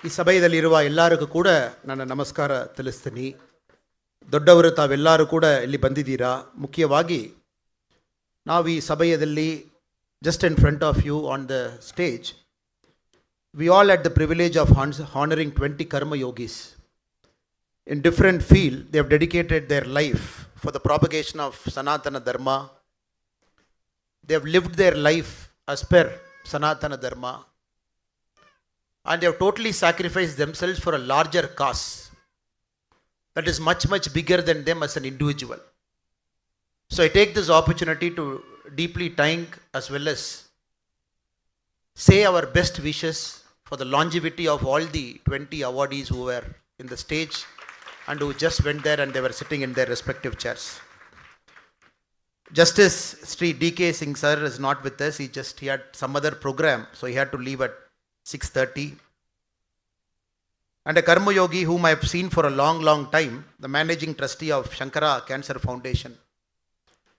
ಈ ಸಭೆಯಲ್ಲಿರುವ ಎಲ್ಲರಿಗೂ ಕೂಡ ನನ್ನ ನಮಸ್ಕಾರ ತಿಳಿಸ್ತೀನಿ. ದೊಡ್ಡವರು ತಾವೆಲ್ಲರೂ ಕೂಡ ಇಲ್ಲಿ ಬಂದಿದ್ದೀರಾ. ಮುಖ್ಯವಾಗಿ ನಾವು ಈ ಸಭೆಯಲ್ಲಿ just in front of you on the stage, we all had the privilege of honoring 20 karma yogis. In different field, they have dedicated their life for the propagation of Sanatana Dharma. They have lived their life as per Sanatana Dharma. And they have totally sacrificed themselves for a larger cause that is much, much bigger than them as an individual. So I take this opportunity to deeply thank as well as say our best wishes for the longevity of all the 20 awardees who were in the stage and who just went there and they were sitting in their respective chairs. Justice Sri D.K. Singh sir is not with us. He had some other program, so he had to leave at 6:30. And a Karma Yogi whom I have seen for a long, long time, the managing trustee of Shankara Cancer Foundation,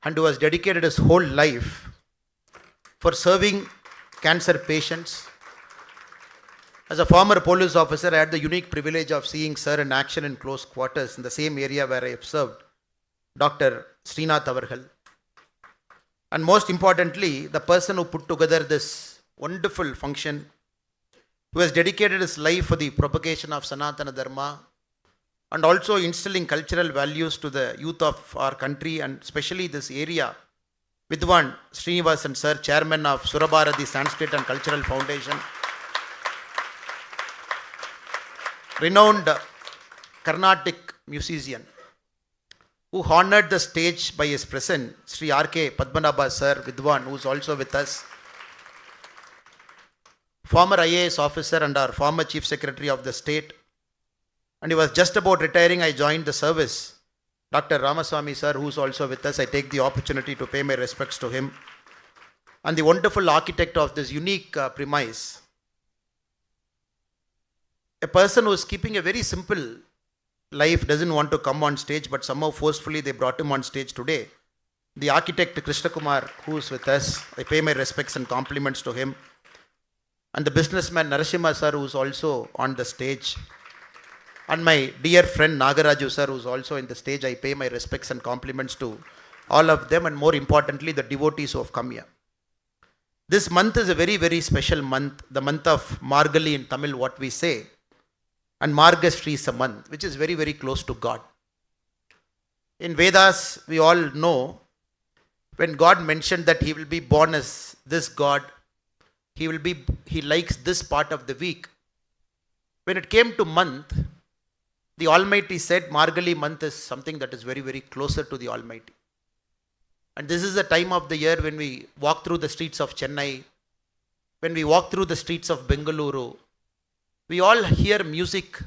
and who has dedicated his whole life for serving cancer patients. As a former police officer, I had the unique privilege of seeing sir in action in close quarters in the same area where I have served, Dr. Srinath Avargal. And most importantly, the person who put together this wonderful function, who has dedicated his life for the propagation of Sanatana Dharma and also instilling cultural values to the youth of our country and especially this area, Vidwan Srinivasan sir, chairman of Surabharati Sanskrit and Cultural Foundation, renowned Carnatic musician, who honored the stage by his presence, Sri R.K. Padmanabha sir, Vidwan, who is also with us, former IAS officer and our former chief secretary of the state, and he was just about retiring. I joined the service, Dr. Ramaswamy sir, who is also with us. I take the opportunity to pay my respects to him, and the wonderful architect of this unique premise, a person who is keeping a very simple life, doesn't want to come on stage, but somehow forcefully they brought him on stage today. The architect Krishna Kumar, who is with us, I pay my respects and compliments to him. And the businessman Narasimha sir, who is also on the stage. And my dear friend Nagaraju sir, who is also in the stage, I pay my respects and compliments to all of them, and more importantly, the devotees who have come here. This month is a very, very special month, the month of Margali in Tamil, what we say. And Margashri is a month which is very, very close to God. In Vedas, we all know when God mentioned that he will be born as this God, he likes this part of the week. When it came to month, the Almighty said Margali month is something that is very, very closer to the Almighty. And this is the time of the year when we walk through the streets of Chennai, when we walk through the streets of Bengaluru, we all hear music,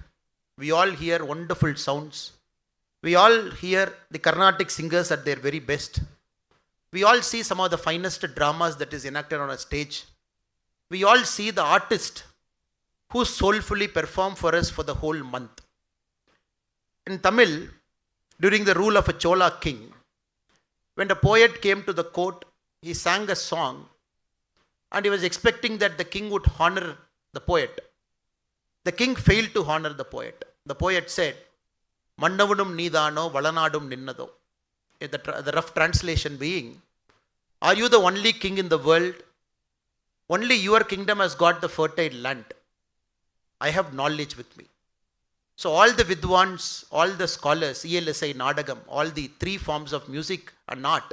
we all hear wonderful sounds, we all hear the Carnatic singers at their very best. We all see some of the finest dramas that is enacted on a stage. We all see the artist who soulfully perform for us for the whole month. In Tamil, during the rule of a Chola king, when the poet came to the court, he sang a song and he was expecting that the king would honor the poet. The king failed to honor the poet. The poet said, Mandavunum Nidano Valanadum Ninnado. The rough translation being, are you the only king in the world? Only your kingdom has got the fertile land. I have knowledge with me. So all the Vidwans, all the scholars, ELSI, Nadagam, all the three forms of music and art,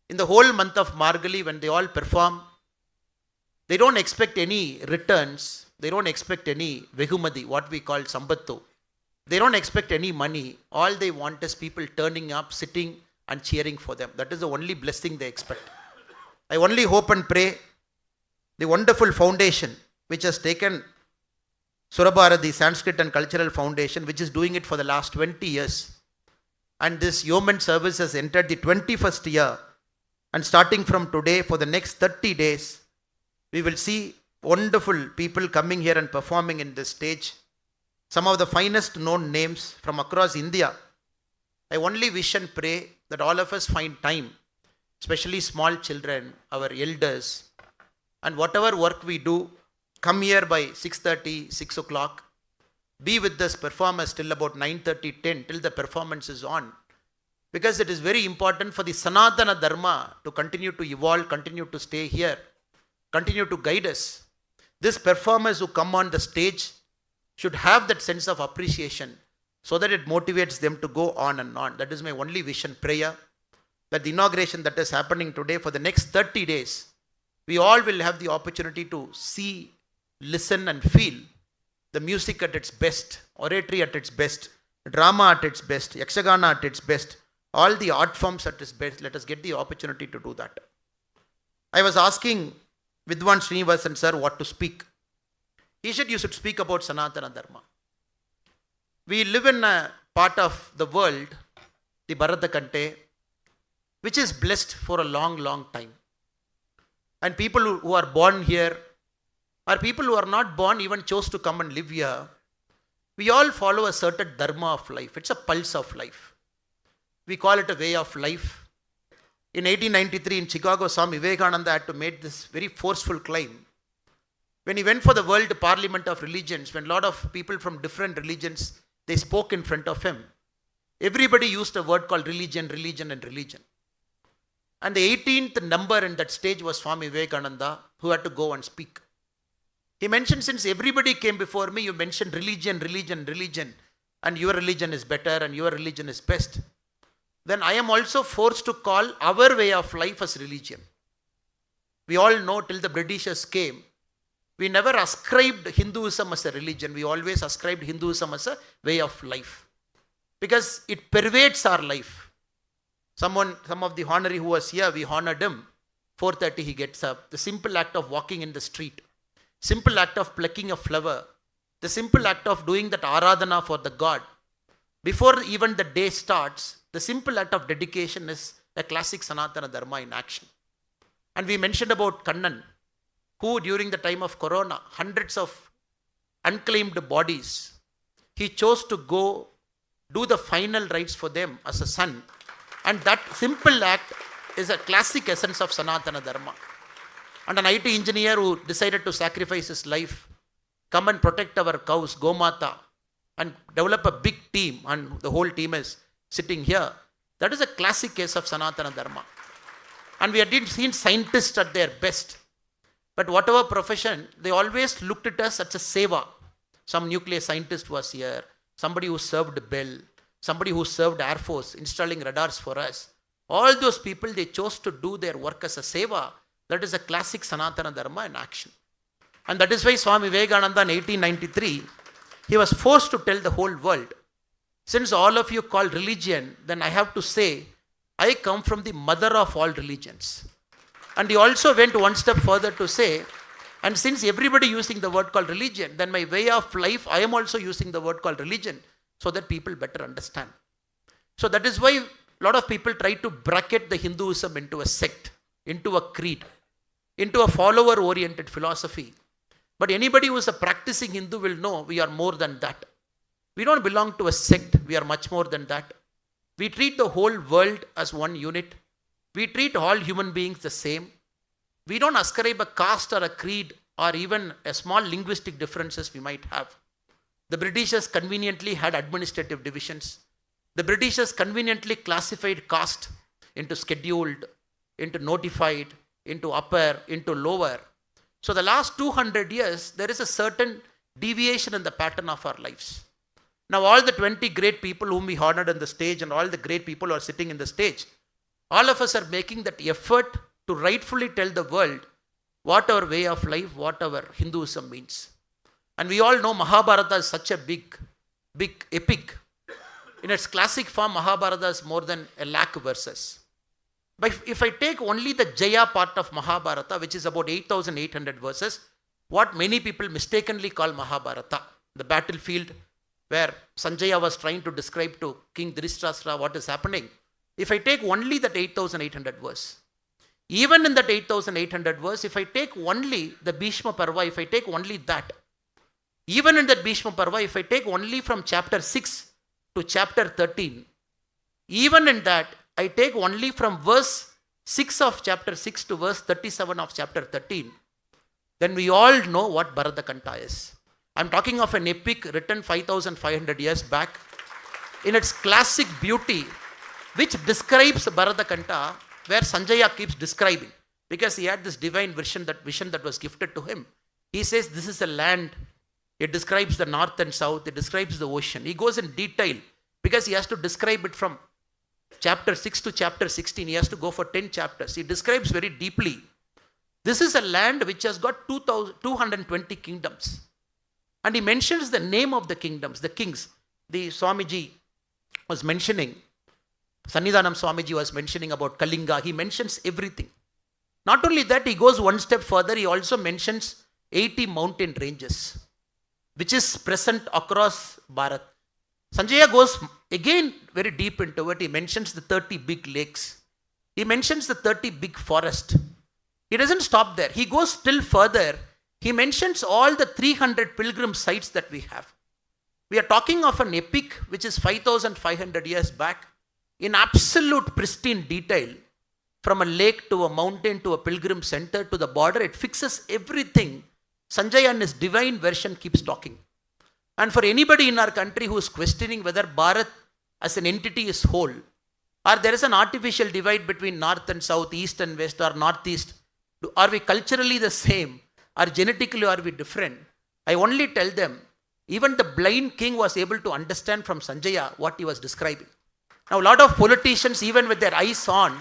in the whole month of Margali, when they all perform, they don't expect any returns. They don't expect any vegumadi, what we call sambattu. They don't expect any money. All they want is people turning up, sitting and cheering for them. That is the only blessing they expect. I only hope and pray the wonderful foundation which has taken Surabharati Sanskrit and Cultural Foundation, which is doing it for the last 20 years. And this yeoman service has entered the 21st year. And starting from today, for the next 30 days, we will see wonderful people coming here and performing in this stage. Some of the finest known names from across India. I only wish and pray that all of us find time, especially small children, our elders, and whatever work we do, come here by 6:30, 6 o'clock, be with this performers till about 9:30, 10, till the performance is on. Because it is very important for the Sanatana Dharma to continue to evolve, continue to stay here, continue to guide us. These performers who come on the stage should have that sense of appreciation so that it motivates them to go on and on. That is my only vision, prayer, that the inauguration that is happening today, for the next 30 days, we all will have the opportunity to see, listen and feel the music at its best, oratory at its best, drama at its best, yakshagana at its best, all the art forms at its best. Let us get the opportunity to do that. I was asking Vidwan Srinivasan sir what to speak. He said you should speak about Sanatana Dharma. We live in a part of the world, the Bharat, which is blessed for a long, long time. And people who are born here, or people who are not born even chose to come and live here, we all follow a certain dharma of life. It's a pulse of life. We call it a way of life. In 1893 in Chicago, Swami Vivekananda had to make this very forceful claim. When he went for the World Parliament of Religions, when a lot of people from different religions, they spoke in front of him, everybody used a word called religion, religion and religion. And the 18th number in that stage was Swami Vivekananda, who had to go and speak. He mentioned, since everybody came before me, you mentioned religion, religion, religion, and your religion is better and your religion is best. Then I am also forced to call our way of life as religion. We all know till the Britishers came, we never ascribed Hinduism as a religion. We always ascribed Hinduism as a way of life. Because it pervades our life. Some of the honorary who was here, we honored him. 4:30 he gets up. The simple act of walking in the street. Simple act of plucking a flower. The simple act of doing that aradhana for the God. Before even the day starts, the simple act of dedication is a classic Sanatana Dharma in action. And we mentioned about Kannan, who during the time of Corona, hundreds of unclaimed bodies, he chose to go do the final rites for them as a son. And that simple act is a classic essence of Sanatana Dharma. And an IT engineer who decided to sacrifice his life, come and protect our cows, Gomata, and develop a big team, and the whole team is sitting here. That is a classic case of Sanatana Dharma. And we had seen scientists at their best. But whatever profession, they always looked at us as a seva. Some nuclear scientist was here, somebody who served Bell, somebody who served Air Force, installing radars for us. All those people, they chose to do their work as a seva. That is a classic Sanatana Dharma in action. And that is why Swami Vivekananda in 1893, he was forced to tell the whole world, since all of you call religion, then I have to say, I come from the mother of all religions. And he also went one step further to say, and since everybody using the word called religion, then my way of life, I am also using the word called religion, so that people better understand. So that is why a lot of people try to bracket the Hinduism into a sect, into a creed, into a follower-oriented philosophy. But anybody who is a practicing Hindu will know we are more than that. We don't belong to a sect, we are much more than that. We treat the whole world as one unit. We treat all human beings the same. We don't ascribe a caste or a creed or even a small linguistic differences we might have. The Britishers conveniently had administrative divisions. The Britishers conveniently classified caste into scheduled, into notified, into upper, into lower. So the last 200 years, there is a certain deviation in the pattern of our lives. Now all the 20 great people whom we honored on the stage and all the great people who are sitting in the stage, all of us are making that effort to rightfully tell the world what our way of life, what our Hinduism means. And we all know Mahabharata is such a big epic. In its classic form, Mahabharata is more than 100,000 verses. But if I take only the Jaya part of Mahabharata, which is about 8,800 verses, what many people mistakenly call Mahabharata, the battlefield where Sanjaya was trying to describe to King Dhritarashtra what is happening. If I take only that 8,800 verse, even in that 8,800 verse, if I take only the Bhishma Parva, if I take only that, even in that Bhishma Parva, if I take only from chapter 6 to chapter 13, even in that, I take only from verse 6 of chapter 6 to verse 37 of chapter 13, then we all know what Bharata Kanta is. I'm talking of an epic written 5,500 years back in its classic beauty, which describes Bharata Kanta, where Sanjaya keeps describing, because he had this divine vision that was gifted to him. He says this is a land. It describes the north and south. It describes the ocean. He goes in detail because he has to describe it from chapter 6 to chapter 16. He has to go for 10 chapters. He describes very deeply. This is a land which has got 220 kingdoms. And he mentions the name of the kingdoms, the kings. The Swamiji was mentioning, Sannidhanam Swamiji was mentioning about Kalinga. He mentions everything. Not only that, he goes one step further. He also mentions 80 mountain ranges, which is present across Bharat. Sanjaya goes again very deep into it. He mentions the 30 big lakes. He mentions the 30 big forests. He doesn't stop there. He goes still further. He mentions all the 300 pilgrim sites that we have. We are talking of an epic which is 5,500 years back in absolute pristine detail. From a lake to a mountain to a pilgrim center to the border, it fixes everything. Sanjaya in his divine version keeps talking. And for anybody in our country who is questioning whether Bharat as an entity is whole, or there is an artificial divide between north and south, east and west, or northeast, are we culturally the same, or genetically are we different? I only tell them, even the blind king was able to understand from Sanjaya what he was describing. Now a lot of politicians, even with their eyes on,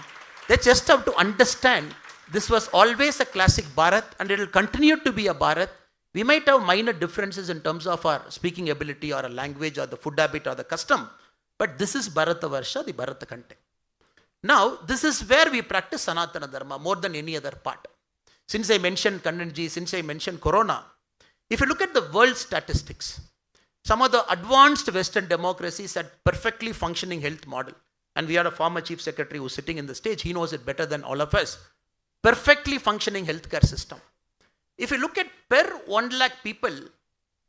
they just have to understand this was always a classic Bharat and it will continue to be a Bharat. We might have minor differences in terms of our speaking ability or a language or the food habit or the custom, but this is Bharata Varsha, the Bharata Kante. Now, this is where we practice Sanatana Dharma more than any other part. Since I mentioned Kannanji, since I mentioned Corona, if you look at the world statistics, some of the advanced Western democracies had perfectly functioning health model. And we had a former chief secretary who's sitting in the stage. He knows it better than all of us. Perfectly functioning healthcare system. If you look at per 1 lakh people,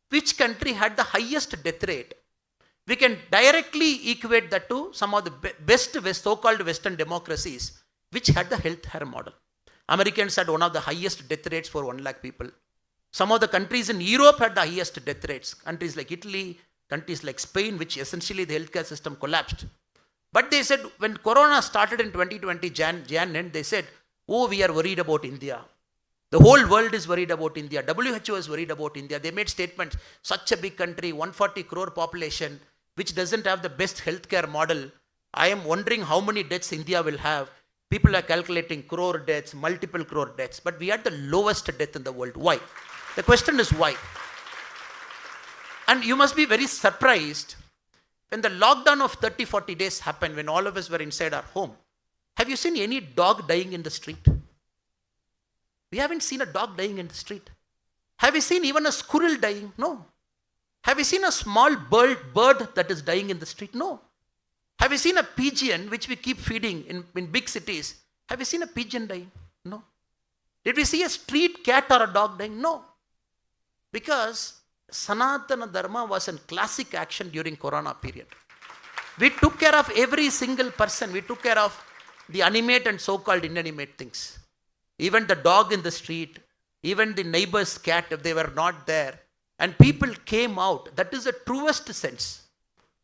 which country had the highest death rate, we can directly equate that to some of the best so-called Western democracies, which had the healthcare model. Americans had one of the highest death rates for 1 lakh people. Some of the countries in Europe had the highest death rates. Countries like Italy, countries like Spain, which essentially the healthcare system collapsed. But they said when Corona started in 2020, Jan end, they said, oh, we are worried about India. The whole world is worried about India. WHO is worried about India. They made statements, such a big country, 140 crore population, which doesn't have the best healthcare model. I am wondering how many deaths India will have. People are calculating crore deaths, multiple crore deaths. But we had the lowest death in the world. Why? The question is why? And you must be very surprised when the lockdown of 30-40 days happened, when all of us were inside our home. Have you seen any dog dying in the street? We haven't seen a dog dying in the street. Have you seen even a squirrel dying? No. Have you seen a small bird that is dying in the street? No. Have you seen a pigeon, which we keep feeding in big cities? Have you seen a pigeon dying? No. Did we see a street cat or a dog dying? No. Because Sanatana Dharma was in classic action during Corona period. We took care of every single person. We took care of the animate and so-called inanimate things. Even the dog in the street, even the neighbor's cat, if they were not there. And people came out. That is the truest sense.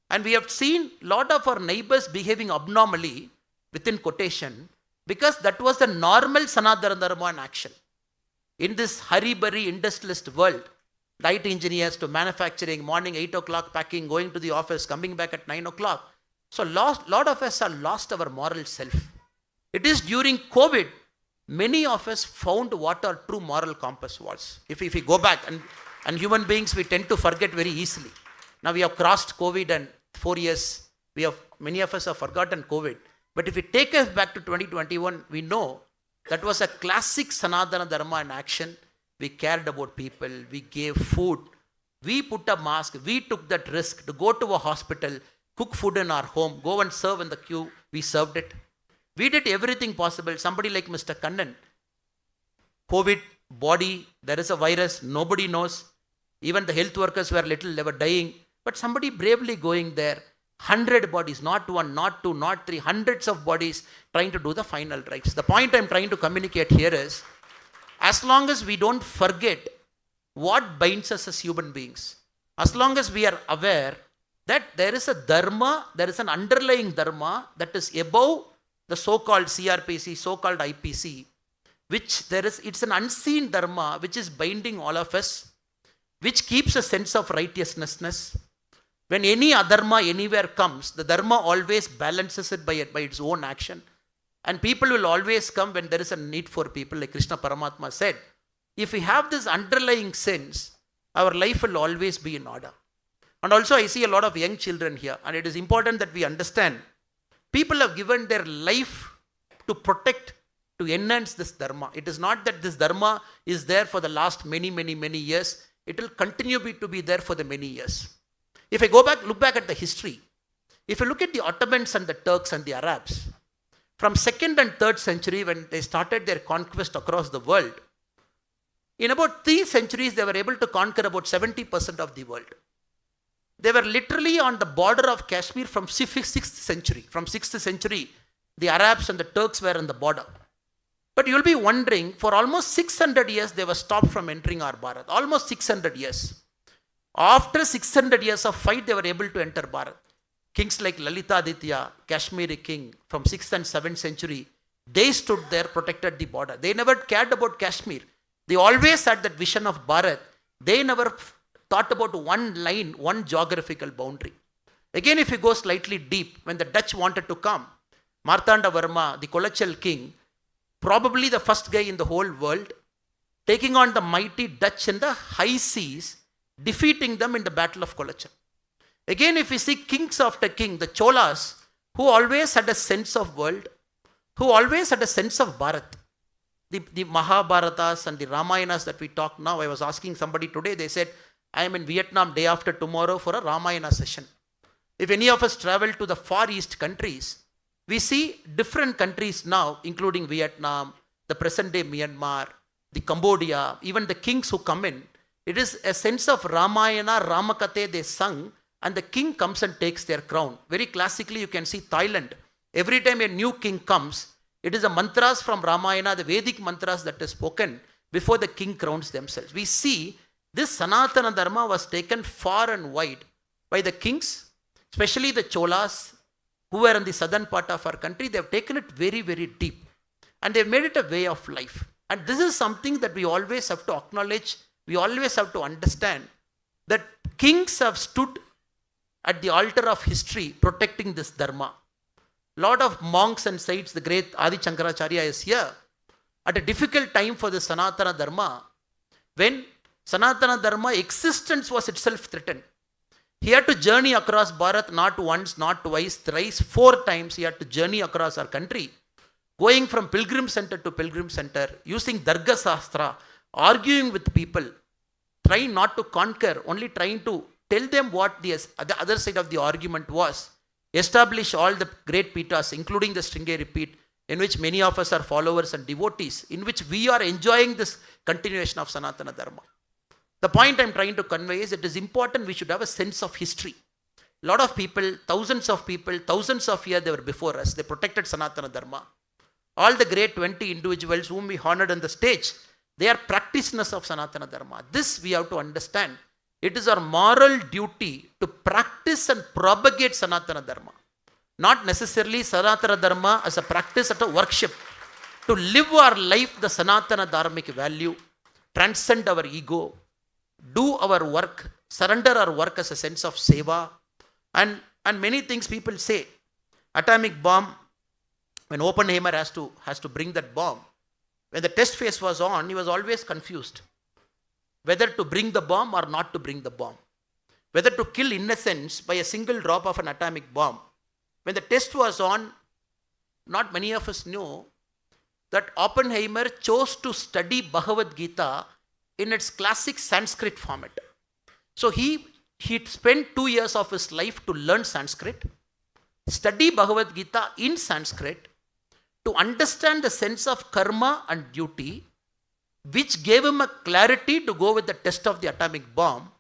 And we have seen a lot of our neighbors behaving abnormally, within quotation, because that was the normal Sanatana Dharma in action. In this hurry-burry industrialist world, IT engineers to manufacturing, morning 8 o'clock packing, going to the office, coming back at 9 o'clock. So lot of us are lost our moral self. It is during COVID, many of us found what our true moral compass was. If we go back, and human beings, we tend to forget very easily. Now we have crossed COVID and 4 years, many of us have forgotten COVID. But if we take us back to 2021, we know that was a classic Sanatana Dharma in action. We cared about people, we gave food, we put a mask, we took that risk to go to a hospital, cook food in our home, go and serve in the queue, we served it. We did everything possible. Somebody like Mr. Kannan, COVID, body, there is a virus, nobody knows. Even the health workers were they were dying. But somebody bravely going there, 100 bodies, not one, not two, not three, hundreds of bodies trying to do the final rites. The point I'm trying to communicate here is, as long as we don't forget what binds us as human beings, as long as we are aware that there is a dharma, there is an underlying dharma that is above the so-called CRPC, so-called IPC, which there is, it's an unseen dharma which is binding all of us, which keeps a sense of righteousness. When any adharma anywhere comes, the dharma always balances it by its own action. And people will always come when there is a need for people, like Krishna Paramatma said. If we have this underlying sense, our life will always be in order. And also I see a lot of young children here, and it is important that we understand people have given their life to protect, to enhance this dharma. It is not that this dharma is there for the last many years. It will continue to be there for the many years. If I look back at the history, if you look at the Ottomans and the Turks and the Arabs, from 2nd and 3rd century when they started their conquest across the world, in about 3 centuries they were able to conquer about 70% of the world. They were literally on the border of Kashmir from 6th century. From 6th century, the Arabs and the Turks were on the border. But you'll be wondering, for almost 600 years, they were stopped from entering our Bharat. Almost 600 years. After 600 years of fight, they were able to enter Bharat. Kings like Lalitaditya, Kashmiri king from 6th and 7th century, they stood there, protected the border. They never cared about Kashmir. They always had that vision of Bharat. They never thought about one line, one geographical boundary. Again, if you go slightly deep, when the Dutch wanted to come, Martanda Varma, the Kolachal king, probably the first guy in the whole world, taking on the mighty Dutch in the high seas, defeating them in the Battle of Kolachal. Again, if we see kings after king, the Cholas, who always had a sense of world, who always had a sense of Bharat. The Mahabharatas and the Ramayanas that we talk now, I was asking somebody today, they said, I am in Vietnam day after tomorrow for a Ramayana session. If any of us travel to the Far East countries, we see different countries now, including Vietnam, the present day Myanmar, the Cambodia, even the kings who come in. It is a sense of Ramayana, Ramakate they sung, and the king comes and takes their crown. Very classically, you can see Thailand. Every time a new king comes, it is the mantras from Ramayana, the Vedic mantras that is spoken before the king crowns themselves. We see this Sanatana Dharma was taken far and wide by the kings, especially the Cholas, who were in the southern part of our country. They have taken it very deep, and they have made it a way of life. And this is something that we always have to acknowledge. We always have to understand that kings have stood at the altar of history protecting this Dharma. Lot of monks and saints, the great Adi Shankaracharya is here at a difficult time for the Sanatana Dharma, when Sanatana Dharma existence was itself threatened. He had to journey across Bharat not once, not twice, thrice, 4 times. He had to journey across our country, going from pilgrim center to pilgrim center, using Darga Sastra, arguing with people, trying not to conquer, only trying to tell them what the other side of the argument was. Establish all the great pitas, including the Sringeri Peeth, in which many of us are followers and devotees, in which we are enjoying this continuation of Sanatana Dharma. The point I'm trying to convey is it is important we should have a sense of history. A lot of people, thousands of years they were before us. They protected Sanatana Dharma. All the great 20 individuals whom we honored on the stage, they are practitioners of Sanatana Dharma. This we have to understand. It is our moral duty to practice and propagate Sanatana Dharma. Not necessarily Sanatana Dharma as a practice at a worship. To live our life, the Sanatana Dharmic value, transcend our ego, do our work, surrender our work as a sense of seva, and many things people say. Atomic bomb, when Oppenheimer has to bring that bomb, when the test phase was on, he was always confused whether to bring the bomb or not to bring the bomb, whether to kill innocents by a single drop of an atomic bomb. When the test was on, not many of us knew that Oppenheimer chose to study Bhagavad Gita in its classic Sanskrit format. So he spent 2 years of his life to learn Sanskrit, study Bhagavad Gita in Sanskrit, to understand the sense of karma and duty, which gave him a clarity to go with the test of the atomic bomb,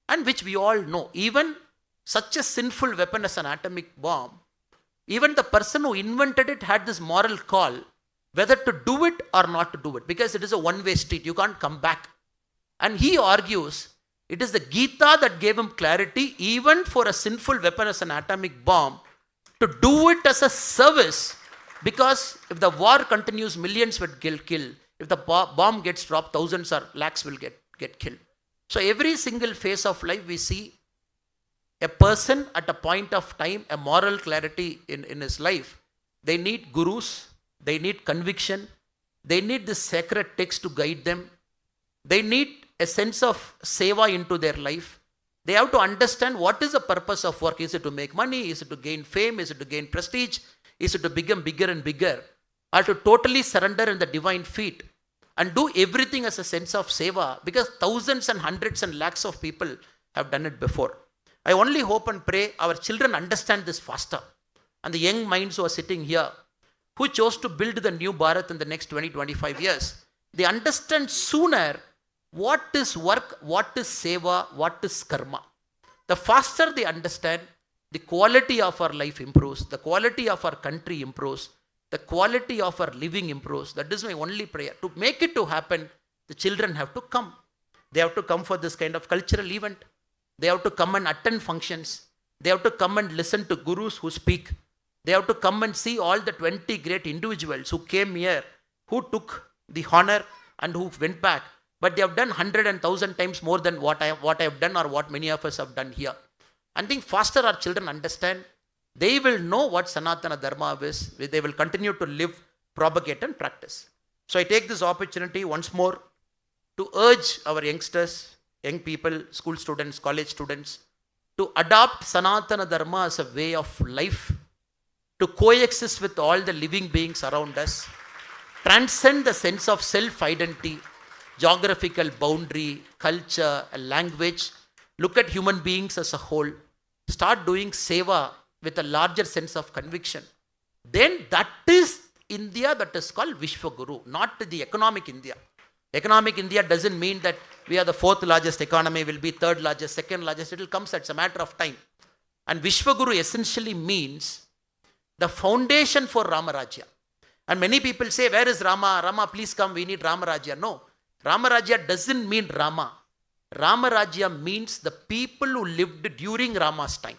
and which we all know. Even such a sinful weapon as an atomic bomb, even the person who invented it had this moral call whether to do it or not to do it, because it is a one-way street. You can't come back. And he argues it is the Gita that gave him clarity, even for a sinful weapon as an atomic bomb, to do it as a service, because if the war continues, millions will get killed. If the bomb gets dropped, thousands or lakhs will get killed. So every single phase of life we see a person at a point of time, a moral clarity in his life. They need gurus, they need conviction, they need this sacred text to guide them. They need a sense of seva into their life. They have to understand what is the purpose of work. Is it to make money? Is it to gain fame? Is it to gain prestige? Is it to become bigger and bigger? Or to totally surrender in the divine feet and do everything as a sense of seva, because thousands and hundreds and lakhs of people have done it before. I only hope and pray our children understand this faster. And the young minds who are sitting here, who chose to build the new Bharat in the next 20-25 years, they understand sooner what is work, what is seva, what is karma. The faster they understand, the quality of our life improves, the quality of our country improves, the quality of our living improves. That is my only prayer. To make it to happen, the children have to come. They have to come for this kind of cultural event. They have to come and attend functions. They have to come and listen to gurus who speak. They have to come and see all the 20 great individuals who came here, who took the honor and who went back. But they have done 100 and 1,000 times more than what I have done or what many of us have done here. I think faster our children understand, they will know what Sanatana Dharma is. They will continue to live, propagate and practice. So I take this opportunity once more to urge our youngsters, young people, school students, college students, to adopt Sanatana Dharma as a way of life, to coexist with all the living beings around us, transcend the sense of self-identity, geographical boundary, culture, language, look at human beings as a whole, start doing seva with a larger sense of conviction. Then that is India that is called Vishwaguru, not the economic India. Economic India doesn't mean that we are the fourth largest economy, will be third largest, second largest. It will come, it's a matter of time. And Vishwaguru essentially means the foundation for Ramarajya. And many people say, where is Rama? Rama, please come, we need Ramarajya. No, Ramarajya doesn't mean Rama. Ramarajya means the people who lived during Rama's time.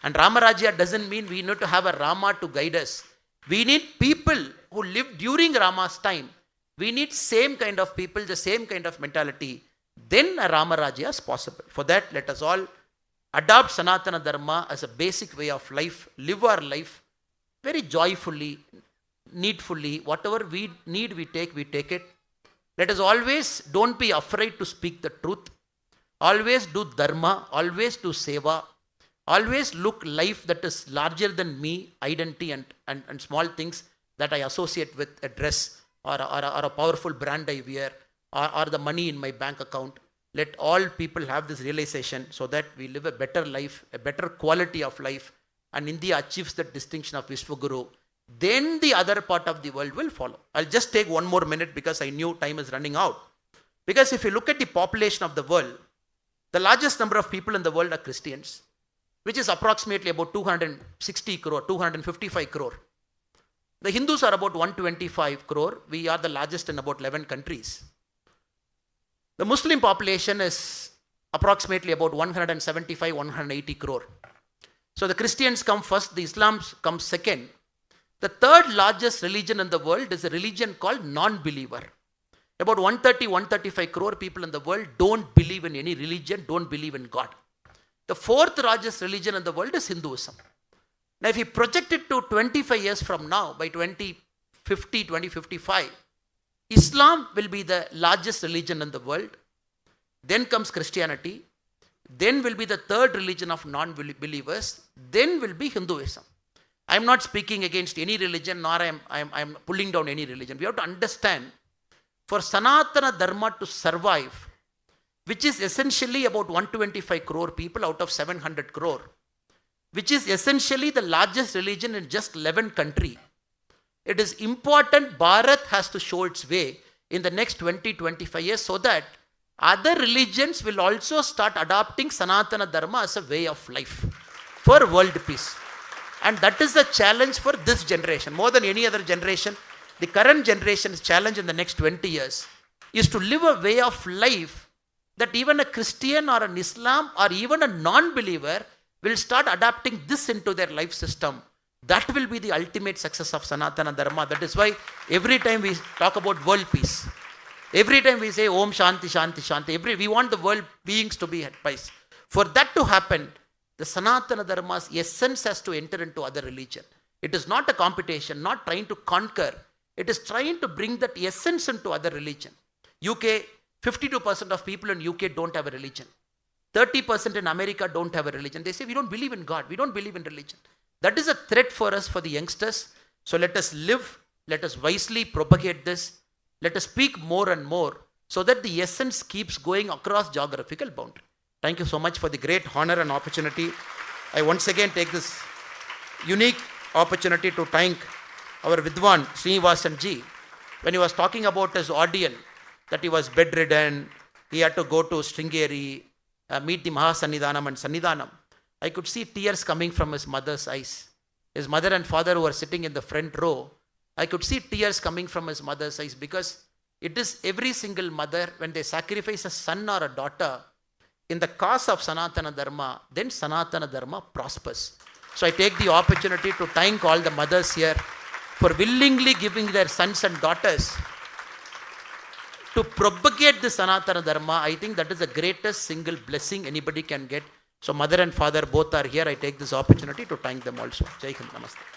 And Ramarajya doesn't mean we need to have a Rama to guide us. We need people who lived during Rama's time. We need same kind of people, the same kind of mentality. Then a Ramarajya is possible. For that, let us all adopt Sanatana Dharma as a basic way of life, live our life very joyfully, needfully. Whatever we need, we take it. Let us always don't be afraid to speak the truth. Always do Dharma, always do Seva. Always look life that is larger than me, identity and small things that I associate with a dress or a powerful brand I wear or the money in my bank account. Let all people have this realization so that we live a better life, a better quality of life, and India achieves the distinction of Vishwaguru. Then the other part of the world will follow. I'll just take one more minute because I knew time is running out. Because if you look at the population of the world, the largest number of people in the world are Christians, which is approximately about 260 crore, 255 crore. The Hindus are about 125 crore. We are the largest in about 11 countries. The Muslim population is approximately about 175, 180 crore. So the Christians come first, the Islam comes second. The third largest religion in the world is a religion called non-believer. About 130, 135 crore people in the world don't believe in any religion, don't believe in God. The fourth largest religion in the world is Hinduism. Now if you project it to 25 years from now, by 2050, 2055, Islam will be the largest religion in the world. Then comes Christianity. Then will be the third religion of non-believers. Then will be Hinduism. I am not speaking against any religion, nor I am pulling down any religion. We have to understand, for Sanatana Dharma to survive, which is essentially about 125 crore people out of 700 crore, which is essentially the largest religion in just 11 countries. It is important Bharat has to show its way in the next 20-25 years so that other religions will also start adopting Sanatana Dharma as a way of life for world peace. And that is the challenge for this generation. More than any other generation, the current generation's challenge in the next 20 years is to live a way of life that even a Christian or an Islam or even a non-believer will start adapting this into their life system. That will be the ultimate success of Sanatana Dharma. That is why every time we talk about world peace, every time we say Om Shanti Shanti Shanti, we want the world beings to be at peace. For that to happen, the Sanatana Dharma's essence has to enter into other religion. It is not a competition, not trying to conquer. It is trying to bring that essence into other religion. UK, 52% of people in UK don't have a religion. 30% in America don't have a religion. They say, we don't believe in God. We don't believe in religion. That is a threat for us, for the youngsters. So let us live. Let us wisely propagate this. Let us speak more and more so that the essence keeps going across geographical boundary. Thank you so much for the great honor and opportunity. I once again take this unique opportunity to thank our Vidwan Srinivasan ji. When he was talking about his ordeal, that he was bedridden, he had to go to Sringeri, meet the Mahasannidhanam and Sannidhanam. I could see tears coming from his mother's eyes. His mother and father who were sitting in the front row, I could see tears coming from his mother's eyes, because it is every single mother, when they sacrifice a son or a daughter in the cause of Sanatana Dharma, then Sanatana Dharma prospers. So I take the opportunity to thank all the mothers here for willingly giving their sons and daughters to propagate the Sanatana Dharma. I think that is the greatest single blessing anybody can get. So mother and father both are here. I take this opportunity to thank them also. Jai Hind, Namaste.